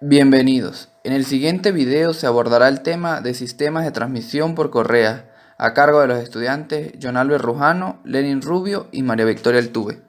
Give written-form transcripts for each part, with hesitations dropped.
Bienvenidos. En el siguiente video se abordará el tema de sistemas de transmisión por correa, a cargo de los estudiantes John Albert Rujano, Lenin Rubio y María Victoria Altuve.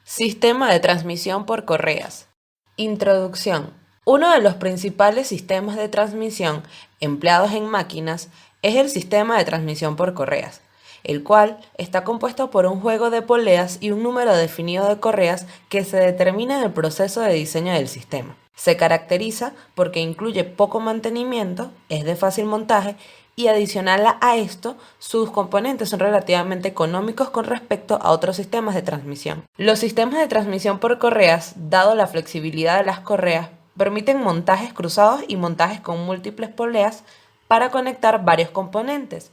Sistema de transmisión por correas. Introducción. Uno de los principales sistemas de transmisión empleados en máquinas es el sistema de transmisión por correas, el cual está compuesto por un juego de poleas y un número definido de correas que se determina en el proceso de diseño del sistema. Se caracteriza porque incluye poco mantenimiento, es de fácil montaje y adicional a esto, sus componentes son relativamente económicos con respecto a otros sistemas de transmisión. Los sistemas de transmisión por correas, dado la flexibilidad de las correas, permiten montajes cruzados y montajes con múltiples poleas para conectar varios componentes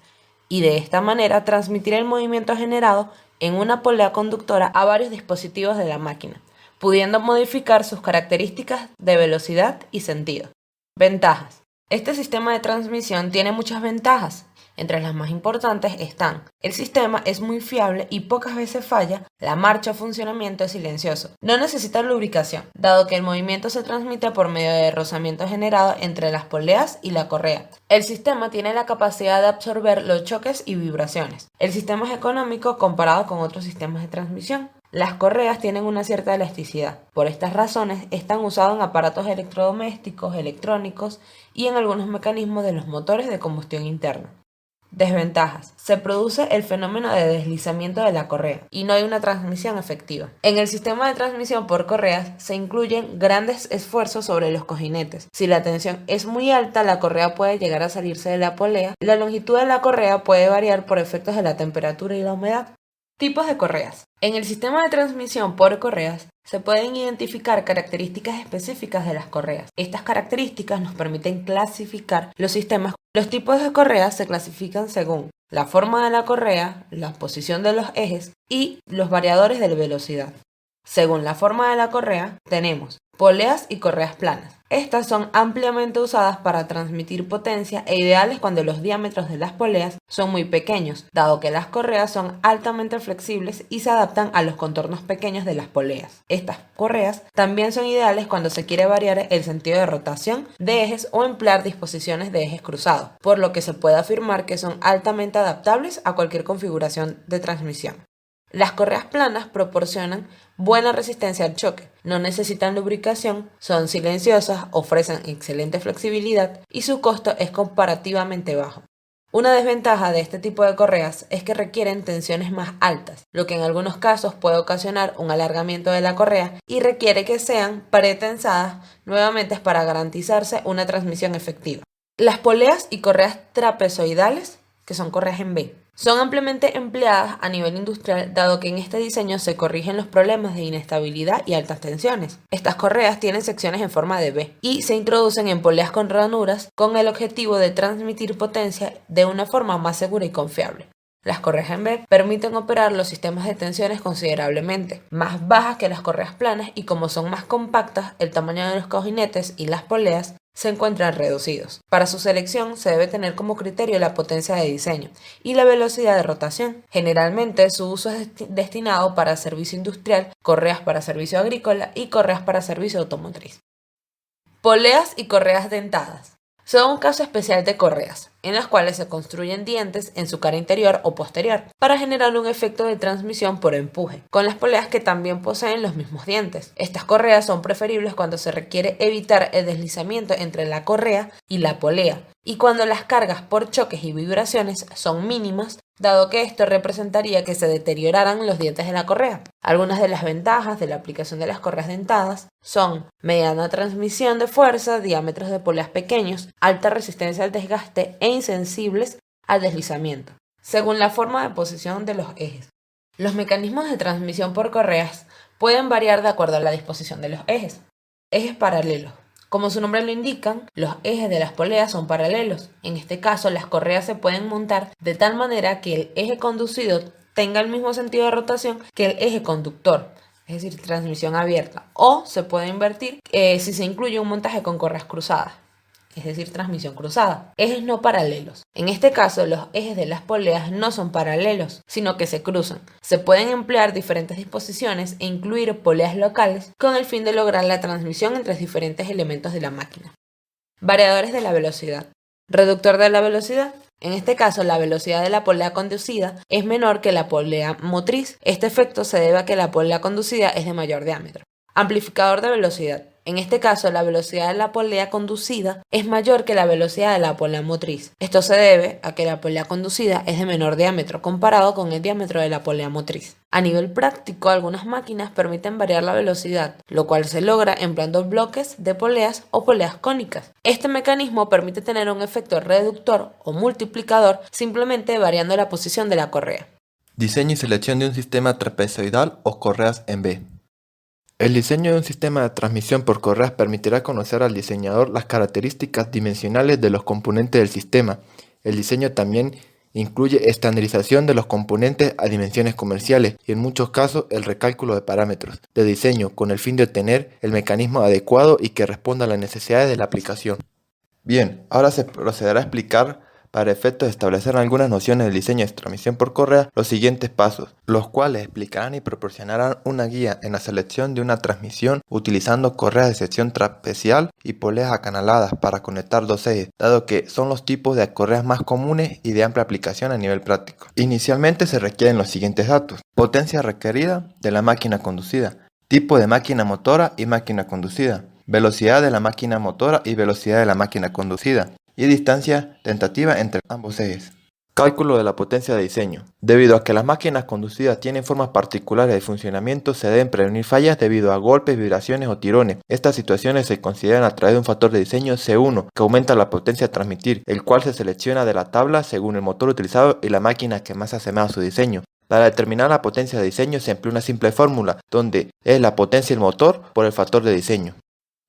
y de esta manera transmitir el movimiento generado en una polea conductora a varios dispositivos de la máquina, pudiendo modificar sus características de velocidad y sentido. Ventajas. Este sistema de transmisión tiene muchas ventajas. Entre las más importantes están: el sistema es muy fiable y pocas veces falla, la marcha o funcionamiento es silencioso, no necesita lubricación, dado que el movimiento se transmite por medio de rozamiento generado entre las poleas y la correa. El sistema tiene la capacidad de absorber los choques y vibraciones. El sistema es económico comparado con otros sistemas de transmisión. Las correas tienen una cierta elasticidad. Por estas razones, están usados en aparatos electrodomésticos, electrónicos y en algunos mecanismos de los motores de combustión interna. Desventajas. Se produce el fenómeno de deslizamiento de la correa y no hay una transmisión efectiva. En el sistema de transmisión por correas se incluyen grandes esfuerzos sobre los cojinetes. Si la tensión es muy alta, la correa puede llegar a salirse de la polea. La longitud de la correa puede variar por efectos de la temperatura y la humedad. Tipos de correas. En el sistema de transmisión por correas se pueden identificar características específicas de las correas. Estas características nos permiten clasificar los sistemas. Los tipos de correas se clasifican según la forma de la correa, la posición de los ejes y los variadores de velocidad. Según la forma de la correa, tenemos poleas y correas planas. Estas son ampliamente usadas para transmitir potencia e ideales cuando los diámetros de las poleas son muy pequeños, dado que las correas son altamente flexibles y se adaptan a los contornos pequeños de las poleas. Estas correas también son ideales cuando se quiere variar el sentido de rotación de ejes o emplear disposiciones de ejes cruzados, por lo que se puede afirmar que son altamente adaptables a cualquier configuración de transmisión. Las correas planas proporcionan buena resistencia al choque, no necesitan lubricación, son silenciosas, ofrecen excelente flexibilidad y su costo es comparativamente bajo. Una desventaja de este tipo de correas es que requieren tensiones más altas, lo que en algunos casos puede ocasionar un alargamiento de la correa y requiere que sean pretensadas nuevamente para garantizarse una transmisión efectiva. Las poleas y correas trapezoidales, que son correas en V, son ampliamente empleadas a nivel industrial, dado que en este diseño se corrigen los problemas de inestabilidad y altas tensiones. Estas correas tienen secciones en forma de V y se introducen en poleas con ranuras con el objetivo de transmitir potencia de una forma más segura y confiable. Las correas en V permiten operar los sistemas de tensiones considerablemente más bajas que las correas planas y como son más compactas, el tamaño de los cojinetes y las poleas se encuentran reducidos. Para su selección se debe tener como criterio la potencia de diseño y la velocidad de rotación. Generalmente su uso es destinado para servicio industrial, correas para servicio agrícola y correas para servicio automotriz. Poleas y correas dentadas. Son un caso especial de correas, en las cuales se construyen dientes en su cara interior o posterior, para generar un efecto de transmisión por empuje, con las poleas que también poseen los mismos dientes. Estas correas son preferibles cuando se requiere evitar el deslizamiento entre la correa y la polea, y cuando las cargas por choques y vibraciones son mínimas, dado que esto representaría que se deterioraran los dientes de la correa. Algunas de las ventajas de la aplicación de las correas dentadas son mediana transmisión de fuerza, diámetros de poleas pequeños, alta resistencia al desgaste e insensibles al deslizamiento, según la forma de posición de los ejes. Los mecanismos de transmisión por correas pueden variar de acuerdo a la disposición de los ejes. Ejes paralelos. Como su nombre lo indican, los ejes de las poleas son paralelos. En este caso, las correas se pueden montar de tal manera que el eje conducido tenga el mismo sentido de rotación que el eje conductor, es decir, transmisión abierta. O se puede invertir si se incluye un montaje con correas cruzadas. es decir, transmisión cruzada. Ejes no paralelos. En este caso, los ejes de las poleas no son paralelos, sino que se cruzan. Se pueden emplear diferentes disposiciones e incluir poleas locales con el fin de lograr la transmisión entre diferentes elementos de la máquina. Variadores de la velocidad. Reductor de la velocidad. En este caso, la velocidad de la polea conducida es menor que la polea motriz. Este efecto se debe a que la polea conducida es de mayor diámetro. Amplificador de velocidad. En este caso, la velocidad de la polea conducida es mayor que la velocidad de la polea motriz. Esto se debe a que la polea conducida es de menor diámetro comparado con el diámetro de la polea motriz. A nivel práctico, algunas máquinas permiten variar la velocidad, lo cual se logra empleando bloques de poleas o poleas cónicas. Este mecanismo permite tener un efecto reductor o multiplicador simplemente variando la posición de la correa. Diseño y selección de un sistema trapezoidal o correas en V. El diseño de un sistema de transmisión por correas permitirá conocer al diseñador las características dimensionales de los componentes del sistema. El diseño también incluye estandarización de los componentes a dimensiones comerciales y en muchos casos el recálculo de parámetros de diseño con el fin de obtener el mecanismo adecuado y que responda a las necesidades de la aplicación. Bien, ahora se procederá a explicar para efectos de establecer algunas nociones del diseño de transmisión por correa los siguientes pasos, los cuales explicarán y proporcionarán una guía en la selección de una transmisión utilizando correas de sección trapezial y poleas acanaladas para conectar dos ejes, dado que son los tipos de correas más comunes y de amplia aplicación a nivel práctico. Inicialmente se requieren los siguientes datos: potencia requerida de la máquina conducida, tipo de máquina motora y máquina conducida, velocidad de la máquina motora y velocidad de la máquina conducida, y distancia tentativa entre ambos ejes. Cálculo de la potencia de diseño. Debido a que las máquinas conducidas tienen formas particulares de funcionamiento, se deben prevenir fallas debido a golpes, vibraciones o tirones. Estas situaciones se consideran a través de un factor de diseño C1, que aumenta la potencia a transmitir, el cual se selecciona de la tabla según el motor utilizado y la máquina que más asemeja a su diseño. Para determinar la potencia de diseño se emplea una simple fórmula, donde es la potencia del motor por el factor de diseño.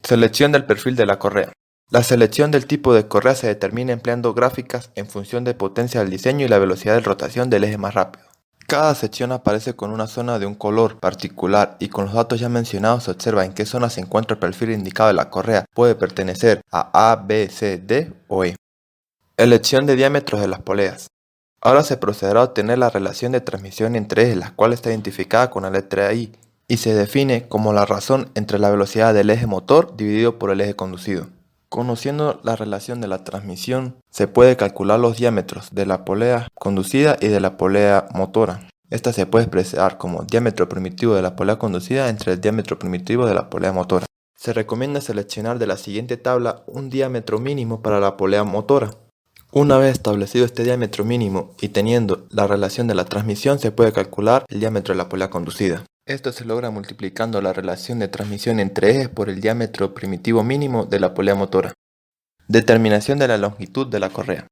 Selección del perfil de la correa. La selección del tipo de correa se determina empleando gráficas en función de potencia del diseño y la velocidad de rotación del eje más rápido. Cada sección aparece con una zona de un color particular y con los datos ya mencionados se observa en qué zona se encuentra el perfil indicado de la correa. Puede pertenecer a A, B, C, D o E. Elección de diámetros de las poleas. Ahora se procederá a obtener la relación de transmisión entre ejes, la cual está identificada con la letra I y se define como la razón entre la velocidad del eje motor dividido por el eje conducido. Conociendo la relación de la transmisión, se puede calcular los diámetros de la polea conducida y de la polea motora. Esta se puede expresar como diámetro primitivo de la polea conducida entre el diámetro primitivo de la polea motora. Se recomienda seleccionar de la siguiente tabla un diámetro mínimo para la polea motora. Una vez establecido este diámetro mínimo y teniendo la relación de la transmisión, se puede calcular el diámetro de la polea conducida. Esto se logra multiplicando la relación de transmisión entre ejes por el diámetro primitivo mínimo de la polea motora. Determinación de la longitud de la correa.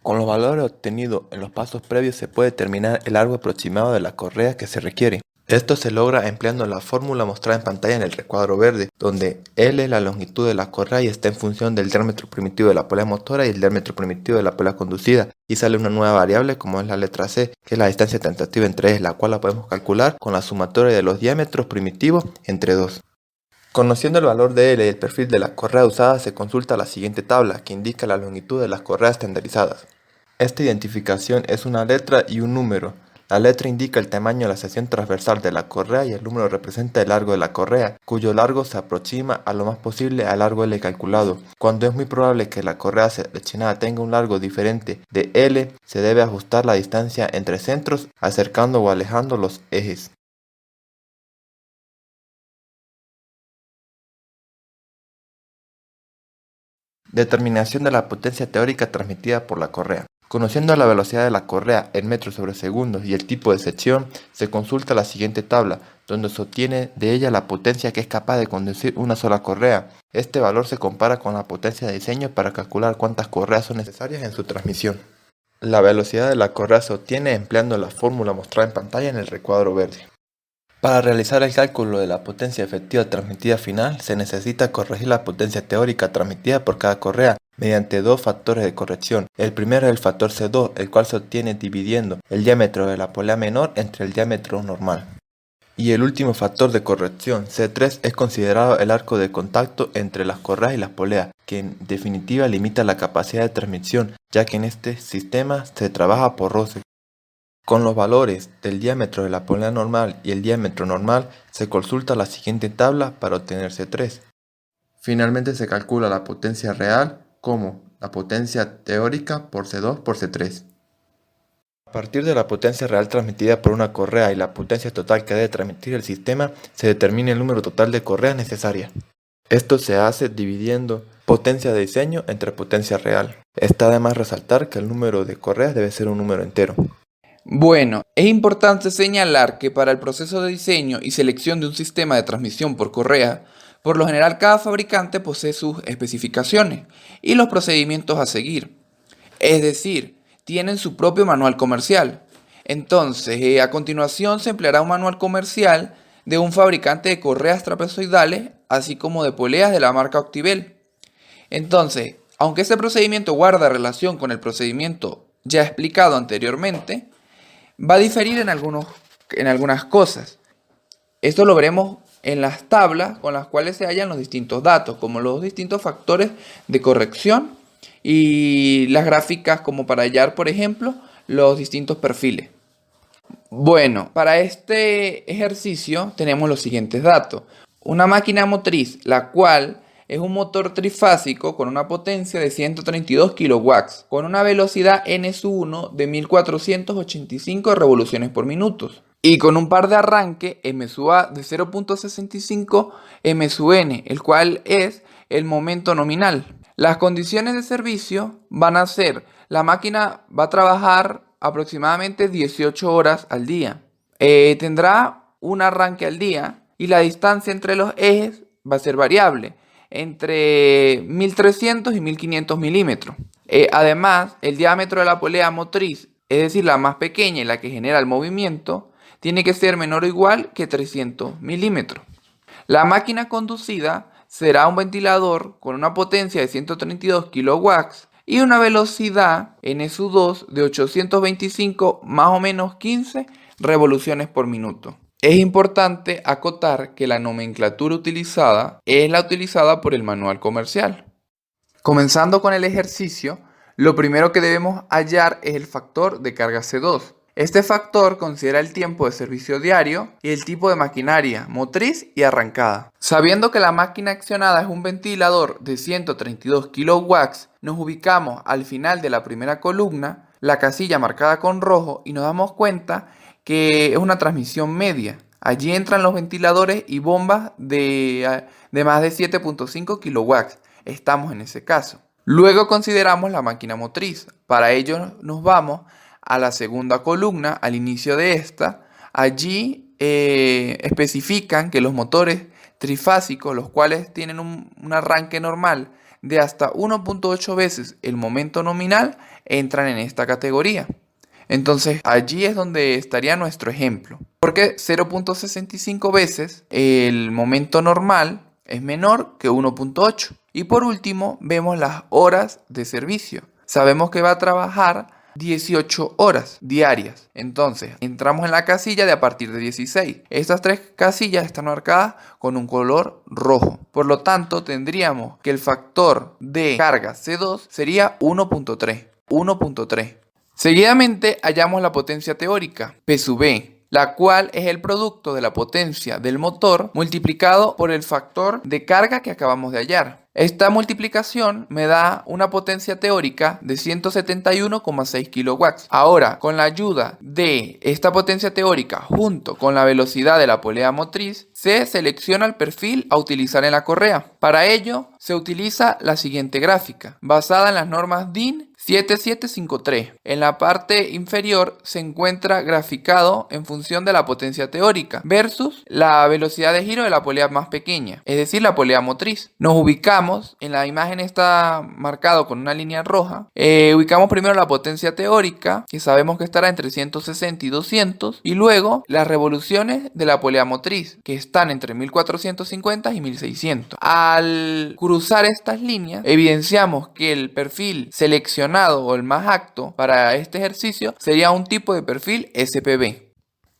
Con los valores obtenidos en los pasos previos se puede determinar el largo aproximado de la correa que se requiere. Esto se logra empleando la fórmula mostrada en pantalla en el recuadro verde, donde L es la longitud de la correa y está en función del diámetro primitivo de la polea motora y el diámetro primitivo de la polea conducida, y sale una nueva variable como es la letra C, que es la distancia tentativa entre ejes, la cual la podemos calcular con la sumatoria de los diámetros primitivos entre 2. Conociendo el valor de L y el perfil de la correa usada, se consulta la siguiente tabla, que indica la longitud de las correas estandarizadas. Esta identificación es una letra y un número. La letra indica el tamaño de la sección transversal de la correa y el número representa el largo de la correa, cuyo largo se aproxima a lo más posible al largo L calculado. Cuando es muy probable que la correa seleccionada tenga un largo diferente de L, se debe ajustar la distancia entre centros, acercando o alejando los ejes. Determinación de la potencia teórica transmitida por la correa. Conociendo la velocidad de la correa en metros sobre segundos y el tipo de sección, se consulta la siguiente tabla, donde se obtiene de ella la potencia que es capaz de conducir una sola correa. Este valor se compara con la potencia de diseño para calcular cuántas correas son necesarias en su transmisión. La velocidad de la correa se obtiene empleando la fórmula mostrada en pantalla en el recuadro verde. Para realizar el cálculo de la potencia efectiva transmitida final, se necesita corregir la potencia teórica transmitida por cada correa mediante dos factores de corrección. El primero es el factor C2, el cual se obtiene dividiendo el diámetro de la polea menor entre el diámetro normal. Y el último factor de corrección, C3, es considerado el arco de contacto entre las correas y las poleas, que en definitiva limita la capacidad de transmisión, ya que en este sistema se trabaja por roce. Con los valores del diámetro de la polea normal y el diámetro normal se consulta la siguiente tabla para obtener C3. Finalmente se calcula la potencia real como la potencia teórica por C2 por C3. A partir de la potencia real transmitida por una correa y la potencia total que debe transmitir el sistema, se determina el número total de correas necesarias. Esto se hace dividiendo potencia de diseño entre potencia real. Está de más resaltar que el número de correas debe ser un número entero. Bueno, es importante señalar que para el proceso de diseño y selección de un sistema de transmisión por correa, por lo general cada fabricante posee sus especificaciones y los procedimientos a seguir. Es decir, tienen su propio manual comercial. Entonces, a continuación se empleará un manual comercial de un fabricante de correas trapezoidales, así como de poleas de la marca Octibel. Entonces, aunque este procedimiento guarda relación con el procedimiento ya explicado anteriormente, va a diferir en algunas cosas. Esto lo veremos en las tablas con las cuales se hallan los distintos datos, como los distintos factores de corrección y las gráficas como para hallar, por ejemplo, los distintos perfiles. Bueno, para este ejercicio tenemos los siguientes datos. Una máquina motriz, la cual es un motor trifásico con una potencia de 132 kilowatts, con una velocidad N-1 de 1485 revoluciones por minuto y con un par de arranque M-A de 0.65 M-N, el cual es el momento nominal. Las condiciones de servicio van a ser, la máquina va a trabajar aproximadamente 18 horas al día. Tendrá un arranque al día y la distancia entre los ejes va a ser variable, entre 1300 y 1500 milímetros. Además, el diámetro de la polea motriz, es decir, la más pequeña y la que genera el movimiento, tiene que ser menor o igual que 300 milímetros. La máquina conducida será un ventilador con una potencia de 132 kilowatts y una velocidad N-2 de 825 más o menos 15 revoluciones por minuto. Es importante acotar que la nomenclatura utilizada es la utilizada por el manual comercial. Comenzando con el ejercicio, lo primero que debemos hallar es el factor de carga C2. Este factor considera el tiempo de servicio diario y el tipo de maquinaria, motriz y arrancada. Sabiendo que la máquina accionada es un ventilador de 132 kilowatts, nos ubicamos al final de la primera columna, la casilla marcada con rojo, y nos damos cuenta que es una transmisión media. Allí entran los ventiladores y bombas de más de 7.5 kilowatts. Estamos en ese caso. Luego consideramos la máquina motriz. Para ello nos vamos a la segunda columna, al inicio de esta. Allí especifican que los motores trifásicos, los cuales tienen un arranque normal de hasta 1.8 veces el momento nominal, entran en esta categoría. Entonces allí es donde estaría nuestro ejemplo, porque 0.65 veces el momento normal es menor que 1.8. Y por último vemos las horas de servicio. Sabemos que va a trabajar 18 horas diarias. Entonces entramos en la casilla de a partir de 16. Estas tres casillas están marcadas con un color rojo. Por lo tanto tendríamos que el factor de carga C2 sería 1.3. Seguidamente hallamos la potencia teórica, P sub B, la cual es el producto de la potencia del motor multiplicado por el factor de carga que acabamos de hallar. Esta multiplicación me da una potencia teórica de 171,6 kilowatts. Ahora, con la ayuda de esta potencia teórica junto con la velocidad de la polea motriz, se selecciona el perfil a utilizar en la correa. Para ello, se utiliza la siguiente gráfica, basada en las normas DIN 7753. En la parte inferior se encuentra graficado en función de la potencia teórica versus la velocidad de giro de la polea más pequeña, es decir, la polea motriz. Nos ubicamos, en la imagen está marcado con una línea roja, ubicamos primero la potencia teórica, que sabemos que estará entre 160 y 200, y luego las revoluciones de la polea motriz, que están entre 1450 y 1600. Al cruzar estas líneas, evidenciamos que el perfil seleccionado o el más apto para este ejercicio sería un tipo de perfil SPB.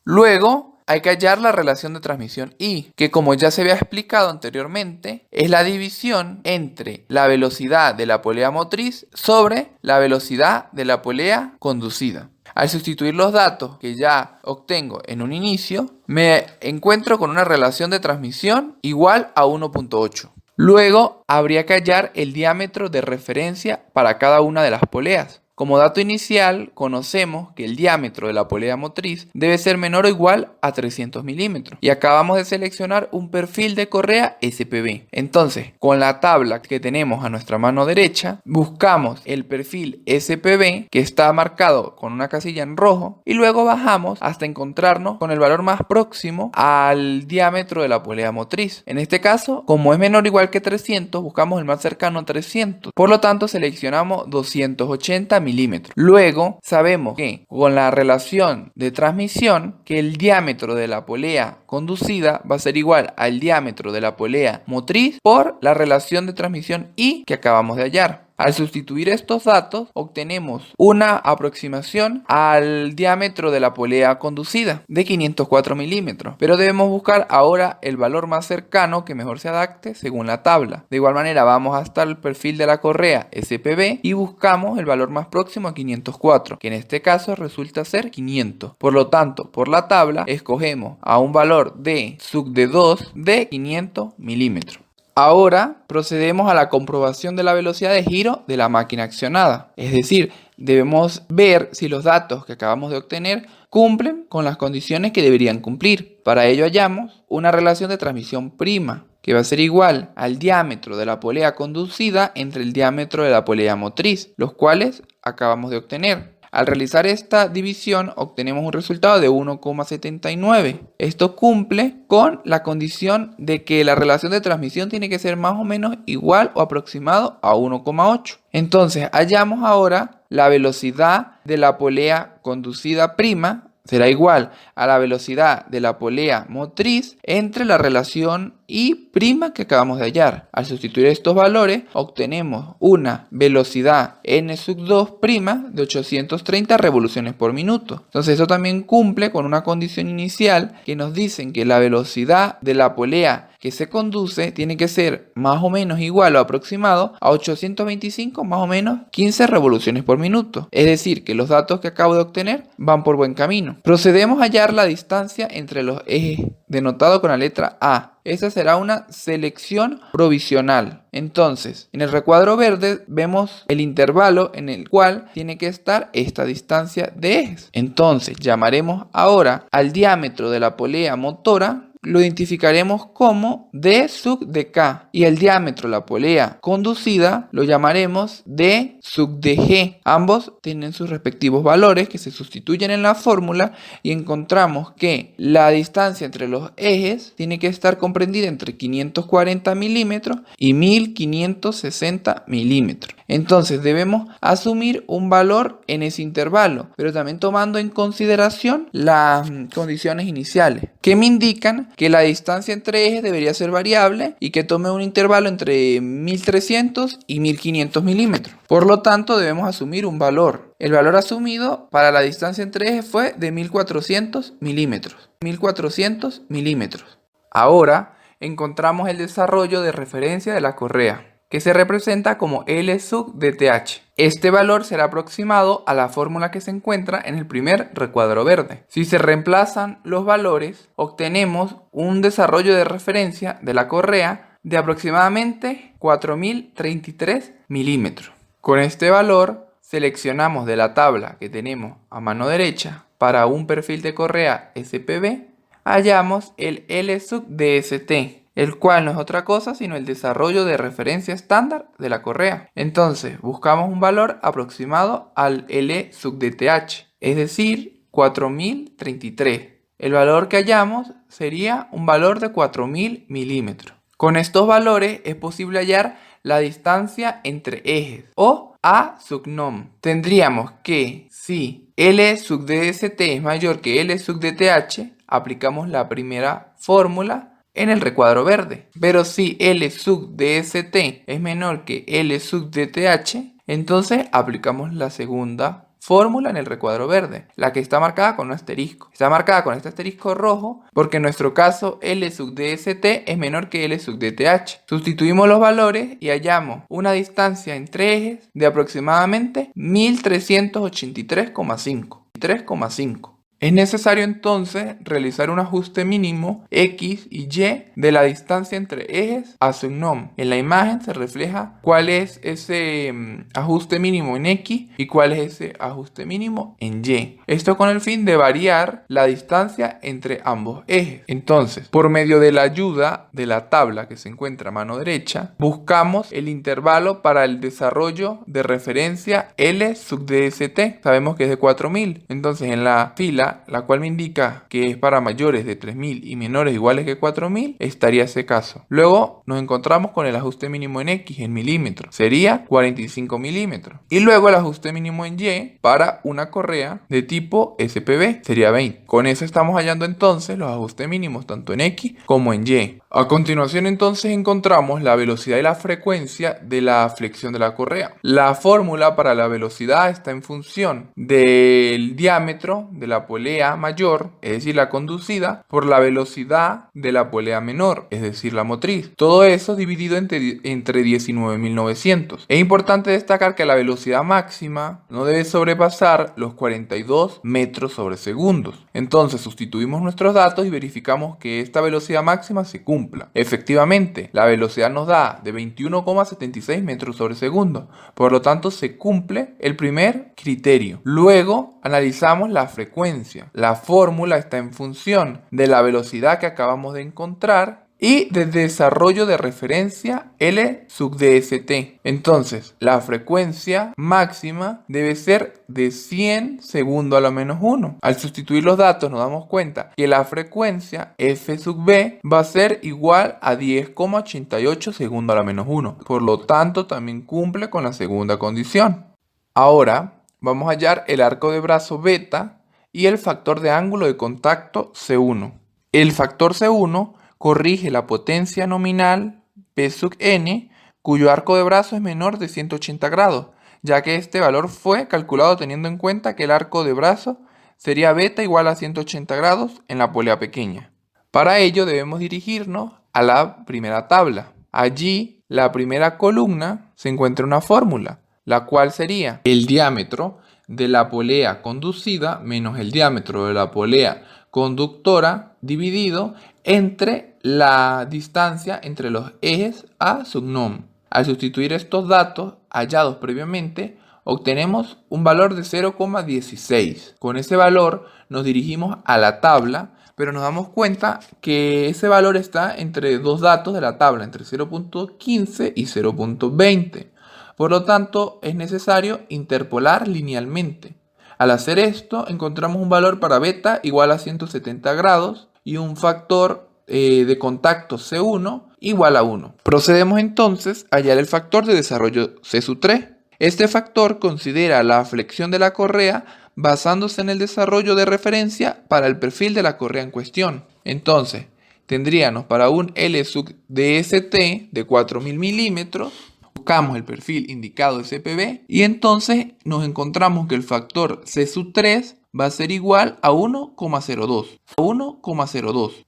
Luego hay que hallar la relación de transmisión I, que como ya se había explicado anteriormente, es la división entre la velocidad de la polea motriz sobre la velocidad de la polea conducida. Al sustituir los datos que ya obtengo en un inicio, me encuentro con una relación de transmisión igual a 1.8. Luego, habría que hallar el diámetro de referencia para cada una de las poleas. Como dato inicial, conocemos que el diámetro de la polea motriz debe ser menor o igual a 300 milímetros. Y acabamos de seleccionar un perfil de correa SPB. Entonces, con la tabla que tenemos a nuestra mano derecha, buscamos el perfil SPB que está marcado con una casilla en rojo y luego bajamos hasta encontrarnos con el valor más próximo al diámetro de la polea motriz. En este caso, como es menor o igual que 300, buscamos el más cercano a 300. Por lo tanto, seleccionamos 280 milímetros. Luego sabemos que con la relación de transmisión que el diámetro de la polea conducida va a ser igual al diámetro de la polea motriz por la relación de transmisión I que acabamos de hallar. Al sustituir estos datos, obtenemos una aproximación al diámetro de la polea conducida de 504 milímetros, pero debemos buscar ahora el valor más cercano que mejor se adapte según la tabla. De igual manera, vamos hasta el perfil de la correa SPB y buscamos el valor más próximo a 504, que en este caso resulta ser 500. Por lo tanto, por la tabla, escogemos a un valor de sub de 2 de 500 milímetros. Ahora procedemos a la comprobación de la velocidad de giro de la máquina accionada. Es decir, debemos ver si los datos que acabamos de obtener cumplen con las condiciones que deberían cumplir. Para ello hallamos una relación de transmisión prima, que va a ser igual al diámetro de la polea conducida entre el diámetro de la polea motriz, los cuales acabamos de obtener. Al realizar esta división obtenemos un resultado de 1,79. Esto cumple con la condición de que la relación de transmisión tiene que ser más o menos igual o aproximado a 1,8. Entonces hallamos ahora la velocidad de la polea conducida prima será igual a la velocidad de la polea motriz entre la relación I' que acabamos de hallar. Al sustituir estos valores, obtenemos una velocidad n sub 2' de 830 revoluciones por minuto. Entonces eso también cumple con una condición inicial que nos dicen que la velocidad de la polea que se conduce tiene que ser más o menos igual o aproximado a 825 más o menos 15 revoluciones por minuto. Es decir, que los datos que acabo de obtener van por buen camino. Procedemos a hallar la distancia entre los ejes denotado con la letra A. Esa será una selección provisional. Entonces, en el recuadro verde vemos el intervalo en el cual tiene que estar esta distancia de ejes. Entonces, llamaremos ahora al diámetro de la polea motora, lo identificaremos como D sub dK, y el diámetro de la polea conducida lo llamaremos D sub dG. Ambos tienen sus respectivos valores que se sustituyen en la fórmula y encontramos que la distancia entre los ejes tiene que estar comprendida entre 540 milímetros y 1560 milímetros. Entonces debemos asumir un valor en ese intervalo, pero también tomando en consideración las condiciones iniciales, que me indican que la distancia entre ejes debería ser variable y que tome un intervalo entre 1300 y 1500 milímetros. Por lo tanto, debemos asumir un valor. El valor asumido para la distancia entre ejes fue de 1400 milímetros. 1400 milímetros. Ahora encontramos el desarrollo de referencia de la correa, que se representa como L sub dTh. Este valor será aproximado a la fórmula que se encuentra en el primer recuadro verde. Si se reemplazan los valores, obtenemos un desarrollo de referencia de la correa de aproximadamente 4033 milímetros. Con este valor, seleccionamos de la tabla que tenemos a mano derecha para un perfil de correa SPB, hallamos el L sub dSt, el cual no es otra cosa sino el desarrollo de referencia estándar de la correa. Entonces buscamos un valor aproximado al L sub dTh, es decir, 4033. El valor que hallamos sería un valor de 4000 milímetros. Con estos valores es posible hallar la distancia entre ejes o A sub nom. Tendríamos que si L sub dSt es mayor que L sub dTh, aplicamos la primera fórmula en el recuadro verde. Pero si L sub dSt es menor que L sub dTh, entonces aplicamos la segunda fórmula en el recuadro verde, la que está marcada con un asterisco. Está marcada con este asterisco rojo porque en nuestro caso L sub dst es menor que L sub dth. Sustituimos los valores y hallamos una distancia entre ejes de aproximadamente 1383,5. Es necesario entonces realizar un ajuste mínimo X y Y de la distancia entre ejes a su nom. En la imagen se refleja cuál es ese ajuste mínimo en X y cuál es ese ajuste mínimo en Y. Esto con el fin de variar la distancia entre ambos ejes. Entonces, por medio de la ayuda de la tabla que se encuentra a mano derecha, buscamos el intervalo para el desarrollo de referencia L sub dst. Sabemos que es de 4000. Entonces, en la fila, la cual me indica que es para mayores de 3000 y menores iguales que 4000, estaría ese caso. Luego nos encontramos con el ajuste mínimo en X en milímetros, sería 45 milímetros. Y luego el ajuste mínimo en Y para una correa de tipo SPB, sería 20. Con eso estamos hallando entonces los ajustes mínimos tanto en X como en Y. A continuación entonces encontramos la velocidad y la frecuencia de la flexión de la correa. La fórmula para la velocidad está en función del diámetro de la polea mayor, es decir, la conducida, por la velocidad de la polea menor, es decir, la motriz. Todo eso dividido entre 19.900. Es importante destacar que la velocidad máxima no debe sobrepasar los 42 metros sobre segundos. Entonces sustituimos nuestros datos y verificamos que esta velocidad máxima se cumple. Efectivamente, la velocidad nos da de 21,76 metros sobre segundo. Por lo tanto, se cumple el primer criterio. Luego, analizamos la frecuencia. La fórmula está en función de la velocidad que acabamos de encontrar y del desarrollo de referencia L sub dst. Entonces, la frecuencia máxima debe ser de 100 segundo a la menos 1. Al sustituir los datos nos damos cuenta que la frecuencia f sub b va a ser igual a 10,88 segundo a la menos 1. Por lo tanto, también cumple con la segunda condición. Ahora, vamos a hallar el arco de brazo beta y el factor de ángulo de contacto C1. El factor C1 corrige la potencia nominal P sub n, cuyo arco de brazo es menor de 180 grados, ya que este valor fue calculado teniendo en cuenta que el arco de brazo sería beta igual a 180 grados en la polea pequeña. Para ello debemos dirigirnos a la primera tabla. Allí, la primera columna se encuentra una fórmula, la cual sería el diámetro de la polea conducida menos el diámetro de la polea conductora dividido entre la distancia entre los ejes a sub nom. Al sustituir estos datos hallados previamente, obtenemos un valor de 0,16. Con ese valor nos dirigimos a la tabla, pero nos damos cuenta que ese valor está entre dos datos de la tabla, entre 0,15 y 0,20. Por lo tanto, es necesario interpolar linealmente. Al hacer esto, encontramos un valor para beta igual a 170 grados y un factor de contacto C1 igual a 1. Procedemos entonces a hallar el factor de desarrollo C3. Este factor considera la flexión de la correa basándose en el desarrollo de referencia para el perfil de la correa en cuestión. Entonces, tendríamos para un L sub dst de 4000 milímetros, buscamos el perfil indicado de SPB y entonces nos encontramos que el factor C sub 3 va a ser igual a 1,02.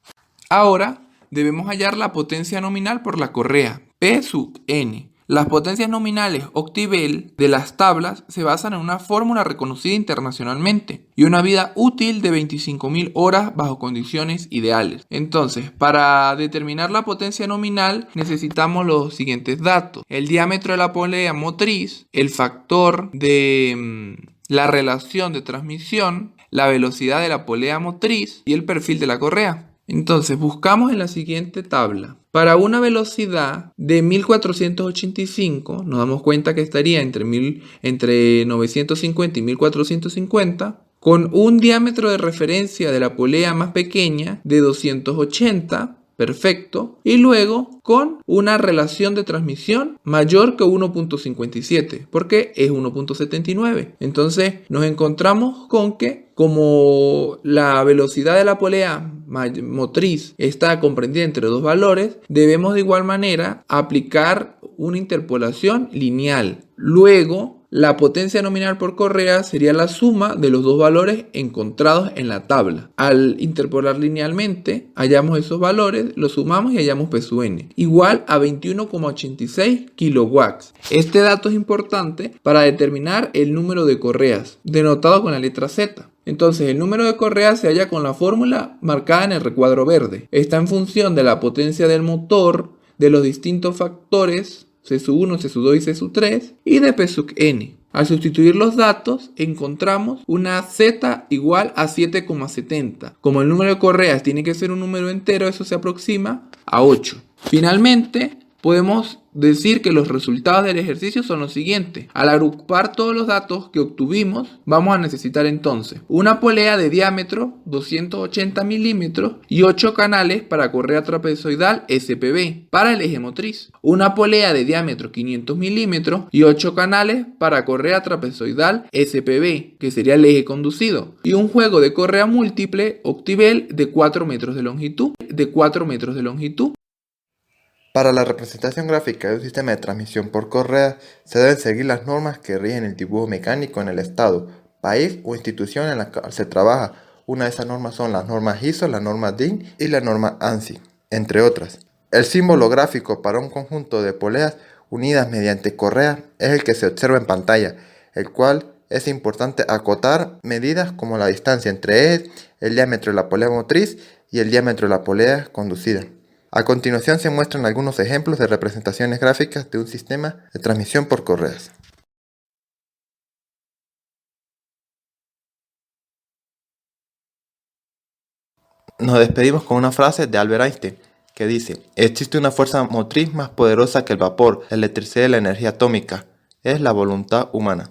Ahora debemos hallar la potencia nominal por la correa, P sub n. Las potencias nominales octibel de las tablas se basan en una fórmula reconocida internacionalmente y una vida útil de 25.000 horas bajo condiciones ideales. Entonces, para determinar la potencia nominal necesitamos los siguientes datos: el diámetro de la polea motriz, el factor de la relación de transmisión, la velocidad de la polea motriz y el perfil de la correa. Entonces, buscamos en la siguiente tabla. Para una velocidad de 1485, nos damos cuenta que estaría entre 950 y 1450, con un diámetro de referencia de la polea más pequeña de 280, perfecto, y luego con una relación de transmisión mayor que 1.57, porque es 1.79. Entonces nos encontramos con que como la velocidad de la polea motriz está comprendida entre dos valores, debemos de igual manera aplicar una interpolación lineal. Luego la potencia nominal por correa sería la suma de los dos valores encontrados en la tabla. Al interpolar linealmente, hallamos esos valores, los sumamos y hallamos P sub n, igual a 21,86 kilowatts. Este dato es importante para determinar el número de correas, denotado con la letra Z. Entonces, el número de correas se halla con la fórmula marcada en el recuadro verde. Está en función de la potencia del motor, de los distintos factores C sub 1, C sub 2 y C sub 3 y de P sub n. Al sustituir los datos, encontramos una Z igual a 7,70. Como el número de correas tiene que ser un número entero, eso se aproxima a 8. Finalmente, podemos decir que los resultados del ejercicio son los siguientes. Al agrupar todos los datos que obtuvimos, vamos a necesitar entonces una polea de diámetro 280 milímetros y 8 canales para correa trapezoidal SPB para el eje motriz. Una polea de diámetro 500 milímetros y 8 canales para correa trapezoidal SPB, que sería el eje conducido. Y un juego de correa múltiple Octivel de 4 metros de longitud. Para la representación gráfica de un sistema de transmisión por correa, se deben seguir las normas que rigen el dibujo mecánico en el estado, país o institución en la que se trabaja. Una de esas normas son las normas ISO, la norma DIN y la norma ANSI, entre otras. El símbolo gráfico para un conjunto de poleas unidas mediante correa es el que se observa en pantalla, el cual es importante acotar medidas como la distancia entre ejes, el diámetro de la polea motriz y el diámetro de la polea conducida. A continuación se muestran algunos ejemplos de representaciones gráficas de un sistema de transmisión por correas. Nos despedimos con una frase de Albert Einstein que dice: existe una fuerza motriz más poderosa que el vapor, la electricidad y la energía atómica, es la voluntad humana.